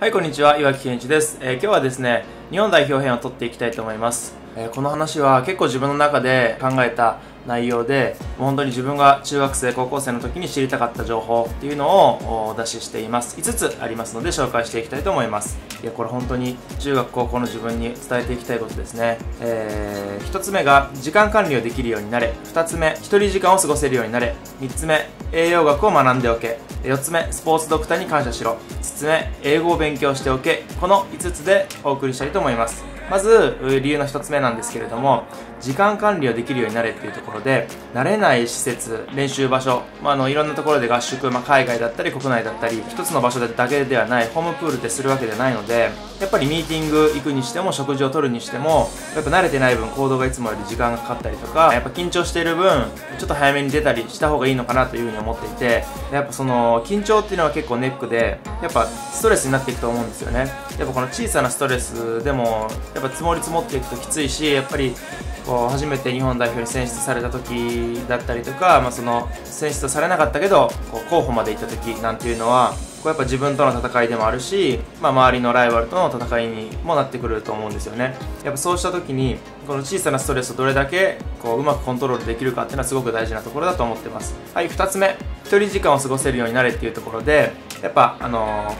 はい、こんにちは。岩木健一です。今日はですね、日本代表編を取っていきたいと思います。この話は結構自分の中で考えた内容で、もう本当に自分が中学生、高校生の時に知りたかった情報っていうのをお出ししています。5つありますので紹介していきたいと思います。いや、これ本当に中学、高校の自分に伝えていきたいことですね。1つ目が時間管理をできるようになれ。2つ目、一人時間を過ごせるようになれ。3つ目、栄養学を学んでおけ。4つ目、スポーツドクターに感謝しろ。5つ目、英語を勉強しておけ。この5つでお送りしたいと思います。まず、理由の1つ目なんですけれども、時間管理をできるようになれっていうところで、慣れない施設、練習場所、いろんなところで合宿、海外だったり国内だったり、一つの場所だけではない、ホームプールでするわけではないので、やっぱりミーティング行くにしても、食事をとるにしても、やっぱ慣れてない分、行動がいつもより時間がかかったりとか、やっぱ緊張している分、ちょっと早めに出たりした方がいいのかなというふうに思っていて、やっぱその、緊張っていうのは結構ネックで、やっぱストレスになっていくと思うんですよね。やっぱこの小さなストレスでも、やっぱ積もり積もっていくときついし、やっぱり、初めて日本代表に選出された時だったりとか、その選出されなかったけど候補まで行った時なんていうのはやっぱ自分との戦いでもあるし、周りのライバルとの戦いにもなってくると思うんですよね。やっぱそうした時にこの小さなストレスをどれだけうまくコントロールできるかっていうのはすごく大事なところだと思ってます。はい、2つ目、一人時間を過ごせるようになれっていうところで、やっぱ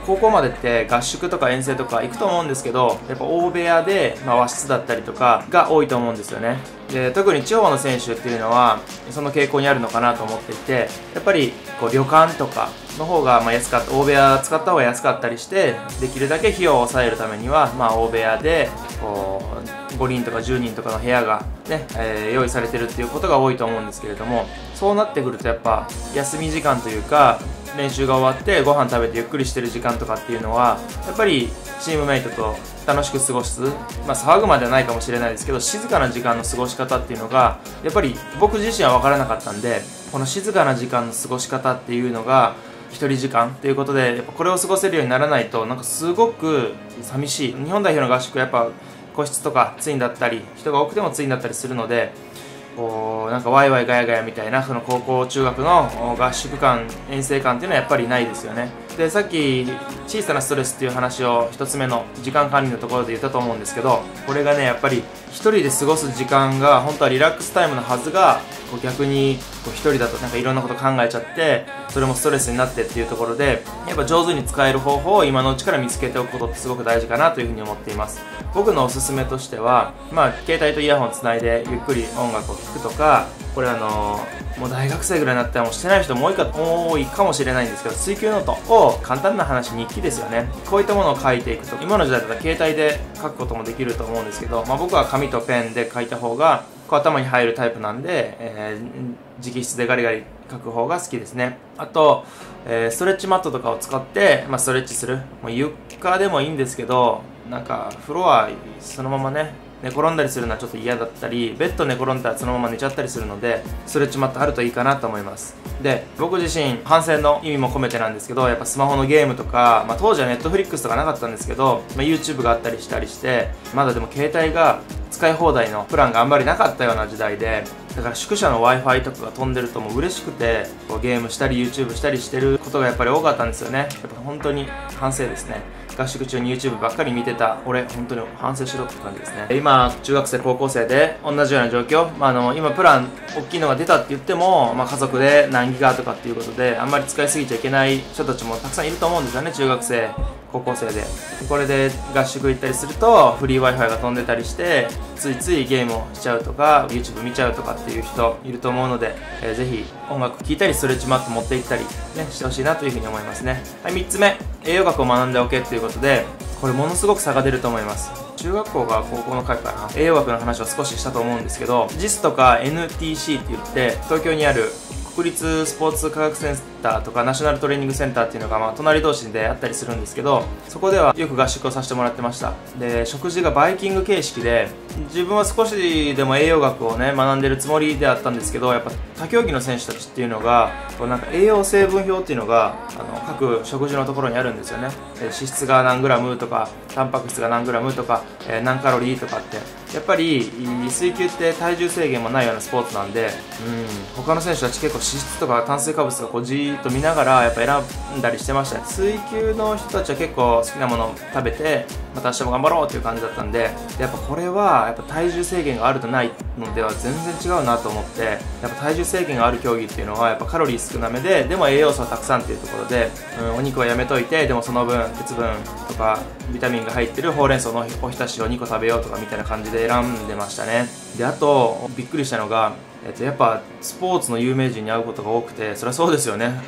高校までって合宿とか遠征とか行くと思うんですけど、やっぱ大部屋で、和室だったりとかが多いと思うんですよね。で、特に地方の選手っていうのはその傾向にあるのかなと思っていて、やっぱり旅館とかの方が安かった、大部屋使った方が安かったりして、できるだけ費用を抑えるためには、大部屋で5人とか10人とかの部屋がね、用意されてるっていうことが多いと思うんですけれども、そうなってくるとやっぱ休み時間というか練習が終わってご飯食べてゆっくりしてる時間とかっていうのはやっぱりチームメイトと楽しく過ごす、騒ぐまではないかもしれないですけど、静かな時間の過ごし方っていうのがやっぱり僕自身は分からなかったんで、この静かな時間の過ごし方っていうのが一人時間ということで、やっぱこれを過ごせるようにならないとなんかすごく寂しい。日本代表の合宿はやっぱ個室とかツインだったり人が多くてもツインだったりするので、なんかワイワイガヤガヤみたいなその高校中学の合宿感、遠征感っていうのはやっぱりないですよね。で、さっき小さなストレスっていう話を一つ目の時間管理のところで言ったと思うんですけど、これがねやっぱり一人で過ごす時間が本当はリラックスタイムのはずが、逆に一人だとなんかいろんなこと考えちゃってそれもストレスになってっていうところで、やっぱ上手に使える方法を今のうちから見つけておくことってすごく大事かなというふうに思っています。僕のおすすめとしては、携帯とイヤホンつないでゆっくり音楽を聴くとか、これもう大学生ぐらいになったらもうしてない人も多いかもしれないんですけど、追求ノートを簡単な話、日記ですよね。こういったものを書いていくと、今の時代だったら携帯で書くこともできると思うんですけど、僕は紙とペンで書いた方が頭に入るタイプなんで、直筆でガリガリ書く方が好きですね。あと、ストレッチマットとかを使って、ストレッチする。もう床でもいいんですけど、なんかフロアそのままね寝転んだりするのはちょっと嫌だったり、ベッド寝転んだらそのまま寝ちゃったりするので、ストレッチマットあるといいかなと思います。で、僕自身反省の意味も込めてなんですけど、やっぱスマホのゲームとか、当時はネットフリックスとかなかったんですけど、YouTube があったりしたりして、まだでも携帯が使い放題のプランがあんまりなかったような時代で、だから宿舎の Wi-Fi とかが飛んでるともう嬉しくて、ゲームしたり YouTube したりしてることがやっぱり多かったんですよね。やっぱ本当に反省ですね。合宿中に YouTube ばっかり見てた俺、本当に反省しろって感じですね。今中学生高校生で同じような状況、今プラン大きいのが出たって言っても、家族で何ギガとかっていうことであんまり使いすぎちゃいけない人たちもたくさんいると思うんですよね。中学生高校生でこれで合宿行ったりするとフリー Wi-Fi が飛んでたりして、ついついゲームをしちゃうとか YouTube 見ちゃうとかっていう人いると思うので、ぜひ音楽聴いたりストレッチマット持って行ったり、してほしいなというふうに思いますね。はい、3つ目、栄養学を学んでおけということで、これものすごく差が出ると思います。中学校が高校の回かな、栄養学の話を少ししたと思うんですけど、JIS とか NTC って言って東京にある国立スポーツ科学センターとかナショナルトレーニングセンターっていうのが隣同士であったりするんですけど、そこではよく合宿をさせてもらってました。で、食事がバイキング形式で、自分は少しでも栄養学をね学んでるつもりであったんですけど、やっぱ他競技の選手たちっていうのがなんか栄養成分表っていうのが各食事のところにあるんですよね。脂質が何グラムとかタンパク質が何グラムとか、何カロリーとかって、やっぱり水球って体重制限もないようなスポーツなんで、他の選手たち結構脂質とか炭水化物が自じっと見ながらやっぱ選んだりしてましたね。水球の人たちは結構好きなものを食べて、また明日も頑張ろうっていう感じだったんで、やっぱこれはやっぱ体重制限があるとないのでは全然違うなと思って、やっぱ体重制限がある競技っていうのはやっぱカロリー少なめで、でも栄養素はたくさんっていうところで、お肉はやめといて、でもその分鉄分とかビタミンが入ってるほうれん草のおひたしを2個食べようとかみたいな感じで選んでましたね。で、あとびっくりしたのが、やっぱスポーツの有名人に会うことが多くて、それはそうですよね。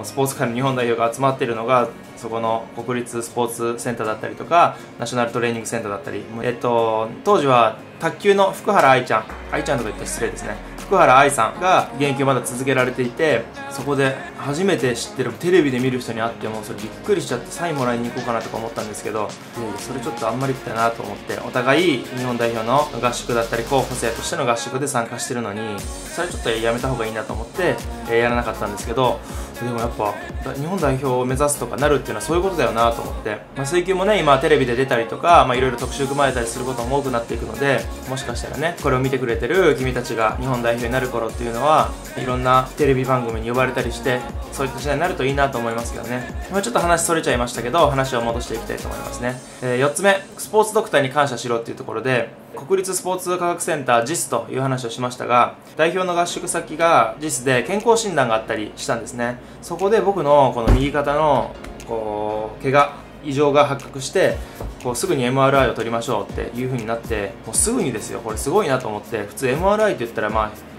スポーツ界の日本代表が集まっているのがそこの国立スポーツセンターだったりとかナショナルトレーニングセンターだったり、当時は卓球の福原愛ちゃんとか言ったら失礼ですね、福原愛さんが現役をまだ続けられていて、そこで初めて知ってる、テレビで見る人に会ってもそれびっくりしちゃってサインもらいに行こうかなとか思ったんですけど、いやいやそれちょっとあんまりだなと思って、お互い日本代表の合宿だったり候補生としての合宿で参加してるのに、それちょっとやめた方がいいなと思って、やらなかったんですけど、でもやっぱ日本代表を目指すとかなるっていうのはそういうことだよなと思って、水球もね今テレビで出たりとかいろいろ特集組まれたりすることも多くなっていくので、もしかしたらねこれを見てくれてる君たちが日本代表になる頃っていうのはいろんなテレビ番組に呼ばれたりして、そういった時代になるといいなと思いますけどね。ちょっと話それちゃいましたけど、話を戻していきたいと思いますね。4つ目、スポーツドクターに感謝しろっていうところで、国立スポーツ科学センター JIS という話をしましたが、代表の合宿先が JIS で健康診断があったりしたんですね。そこで僕のこの右肩の怪我異常が発覚して、すぐに MRI を取りましょうっていう風になって、もうすぐにですよ。これすごいなと思って、普通 MRI って言ったら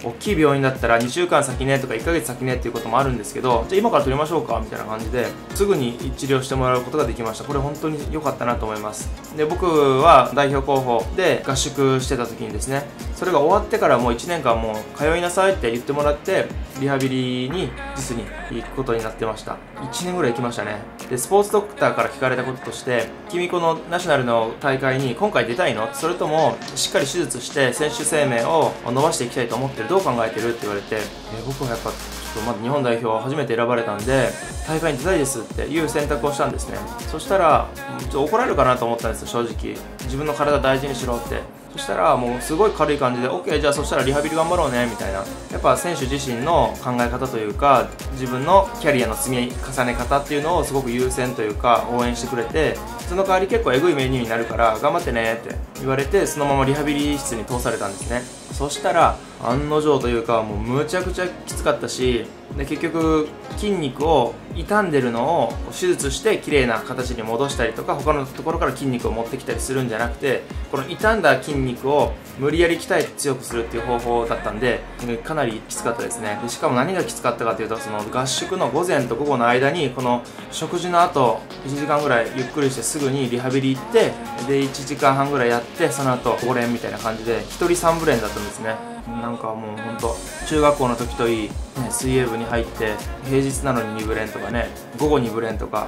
大きい病院だったら2週間先ねとか1ヶ月先ねっていうこともあるんですけど、じゃあ今から取りましょうかみたいな感じですぐに治療してもらうことができました。これ本当に良かったなと思います。で、僕は代表候補で合宿してた時にですね、それが終わってからもう1年間もう通いなさいって言ってもらって、リハビリに実に行くことになってました。1年ぐらい行きましたね。で、スポーツドクターから聞かれたこととして、君このナショナルの大会に今回出たいの？それともしっかり手術して選手生命を伸ばしていきたいと思ってる？どう考えてる？って言われて、僕はやっぱちょっとまだ日本代表初めて選ばれたんで大会に出たいですっていう選択をしたんですね。そしたらちょっと怒られるかなと思ったんですよ、正直。自分の体大事にしろって。そしたらもうすごい軽い感じで OK じゃあそしたらリハビリ頑張ろうねみたいな、やっぱ選手自身の考え方というか自分のキャリアの積み重ね方っていうのをすごく優先というか応援してくれて、その代わり結構エグいメニューになるから頑張ってねって言われて、そのままリハビリ室に通されたんですね。そしたら案の定というかもうむちゃくちゃきつかったし、で結局筋肉を傷んでるのを手術して綺麗な形に戻したりとか他のところから筋肉を持ってきたりするんじゃなくて、この傷んだ筋肉を無理やり鍛えて強くするっていう方法だったんで、かなりきつかったですね。でしかも何がきつかったかというと、その合宿の午前と午後の間にこの食事の後1時間ぐらいゆっくりしてすぐにリハビリ行って、で1時間半ぐらいやって、その後5連みたいな感じで1人3部連だったんですね。なんかもうほんと中学校の時といい、水泳部に入って平日なのに2部連とかね、午後2部連とか、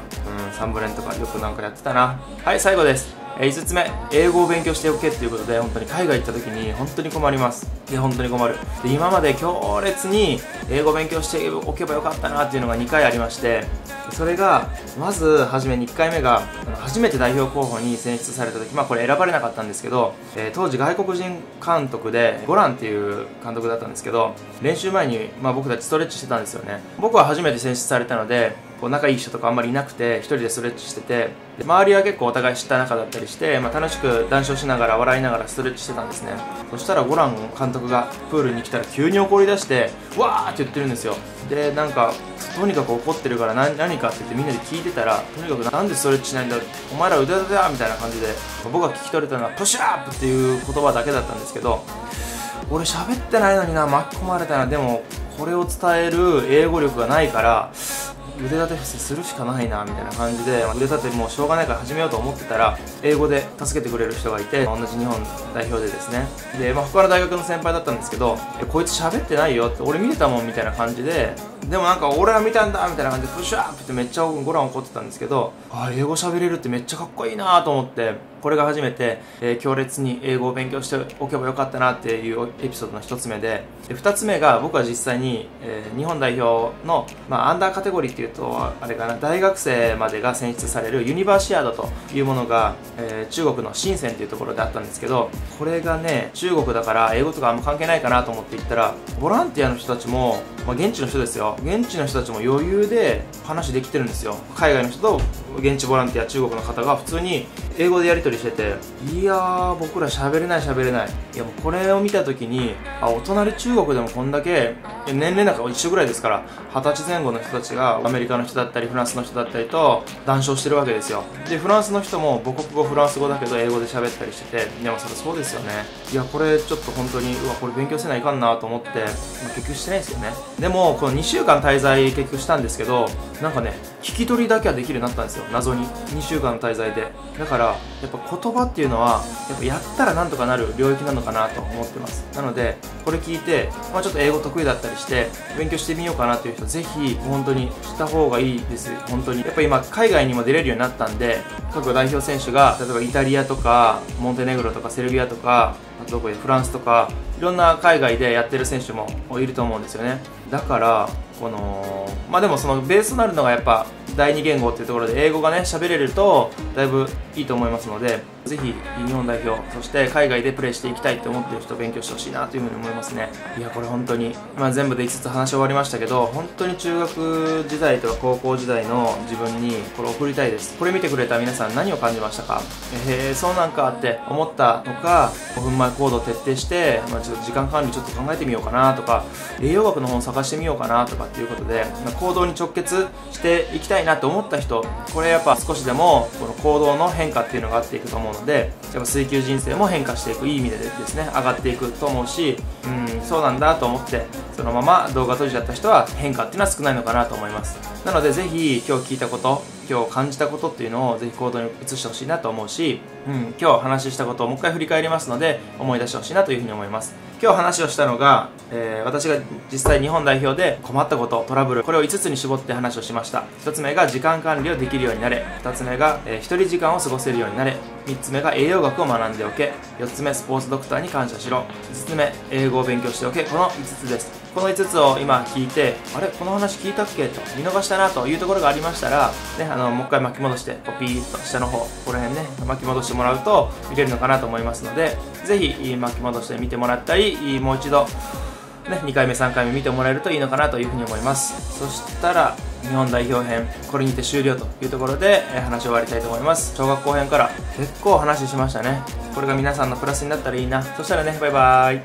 3部連とかよくなんかやってたな。はい、最後です。5つ目、英語を勉強しておけっていうことで、本当に海外行った時に本当に困ります。で、本当に困る。で、今まで強烈に英語を勉強しておけばよかったなっていうのが2回ありまして、それがまず初めに1回目が初めて代表候補に選出された時、これ選ばれなかったんですけど、当時外国人監督でゴランっていう監督だったんですけど、練習前に僕たちストレッチしてたんですよね。僕は初めて選出されたので仲いい人とかあんまりいなくて一人でストレッチしてて、で周りは結構お互い知った仲だったりして、楽しく談笑しながら笑いながらストレッチしてたんですね。そしたらゴラン監督がプールに来たら急に怒り出してわーって言ってるんですよ。でなんかとにかく怒ってるから何かって言ってみんなで聞いてたら、とにかくなんでストレッチしないんだ、お前ら腕立てだみたいな感じで、僕が聞き取れたのはプッシュアップっていう言葉だけだったんですけど、俺喋ってないのにな、巻き込まれたな。でもこれを伝える英語力がないから腕立て伏せするしかないなみたいな感じで、腕立てもうしょうがないから始めようと思ってたら、英語で助けてくれる人がいて、同じ日本代表でですね。で、他の大学の先輩だったんですけど、こいつ喋ってないよって、俺見てたもんみたいな感じで、でもなんか俺は見たんだみたいな感じでプッシュアップってめっちゃゴラン怒ってたんですけど、英語喋れるってめっちゃかっこいいなと思って、これが初めて、強烈に英語を勉強しておけばよかったなっていうエピソードの一つ目で、2つ目が僕は実際に、日本代表の、アンダーカテゴリーっていうとあれかな、大学生までが選出されるユニバーシアードというものが、中国の深センっていうところであったんですけど、これがね中国だから英語とかあんま関係ないかなと思って行ったら、ボランティアの人たちも現地の人ですよ。現地の人たちも余裕で話できてるんですよ。海外の人と現地ボランティア、中国の方が普通に英語でやり取りしてて、いやー、僕ら喋れない。いや、もうこれを見た時に、お隣中国でもこんだけ、年齢なんか一緒ぐらいですから、20歳前後の人たちがアメリカの人だったりフランスの人だったりと談笑してるわけですよ。で、フランスの人も母国語フランス語だけど英語で喋ったりしてて、でもそれそうですよね。いや、これちょっと本当に、これ勉強せないかんなと思って、結局してないですよね。でも、この2週間滞在結局したんですけど、なんかね、聞き取りだけはできるようになったんですよ、謎に。2週間の滞在で。だから、やっぱ言葉っていうのは、やっぱやったらなんとかなる領域なのかなと思ってます。なので、これ聞いて、ちょっと英語得意だったりして、勉強してみようかなという人、ぜひ、本当にした方がいいです。本当に。やっぱ今、海外にも出れるようになったんで、各代表選手が、例えばイタリアとか、モンテネグロとかセルビアとか、あとどこでフランスとか、いろんな海外でやってる選手もいると思うんですよね。だから、でもそのベースとなるのがやっぱ第二言語っていうところで英語がね喋れるとだいぶいいと思いますので、ぜひ日本代表そして海外でプレーしていきたいって思っている人勉強してほしいなというふうに思いますね。いやこれ本当に全部で5つ話し終わりましたけど、本当に中学時代とか高校時代の自分にこれを送りたいです。これ見てくれた皆さん何を感じましたか？そうなんかって思ったのか、5分前行動を徹底して、ちょっと時間管理ちょっと考えてみようかなとか、栄養学の本を探してみようかなとかっていうことで、行動に直結していきたいなと思った人、これやっぱ少しでもこの行動の変化っていうのがあっていくと思うので、やっぱ水球人生も変化していく、いい意味でですね上がっていくと思うし、そうなんだと思ってそのまま動画閉じちゃった人は変化っていうのは少ないのかなと思います。なのでぜひ今日聞いたこと、今日感じたことっていうのをぜひ行動に移してほしいなと思うし、今日話したことをもう一回振り返りますので思い出してほしいなというふうに思います。今日話をしたのが、私が実際日本代表で困ったこと、トラブル、これを5つに絞って話をしました。1つ目が時間管理をできるようになれ、2つ目が、1人時間を過ごせるようになれ、3つ目が栄養学を学んでおけ、4つ目スポーツドクターに感謝しろ、5つ目英語を勉強しておけ。この5つです。この5つを今聞いて、あれこの話聞いたっけと見逃したなというところがありましたら、もう一回巻き戻してピーッと下の方、ここら辺ね巻き戻してもらうと見れるのかなと思いますので、ぜひ巻き戻して見てもらったり、もう一度2回目3回目見てもらえるといいのかなというふうに思います。そしたら日本代表編これにて終了というところで話を終わりたいと思います。小学校編から結構話しましたね。これが皆さんのプラスになったらいいな。そしたらね、バイバーイ。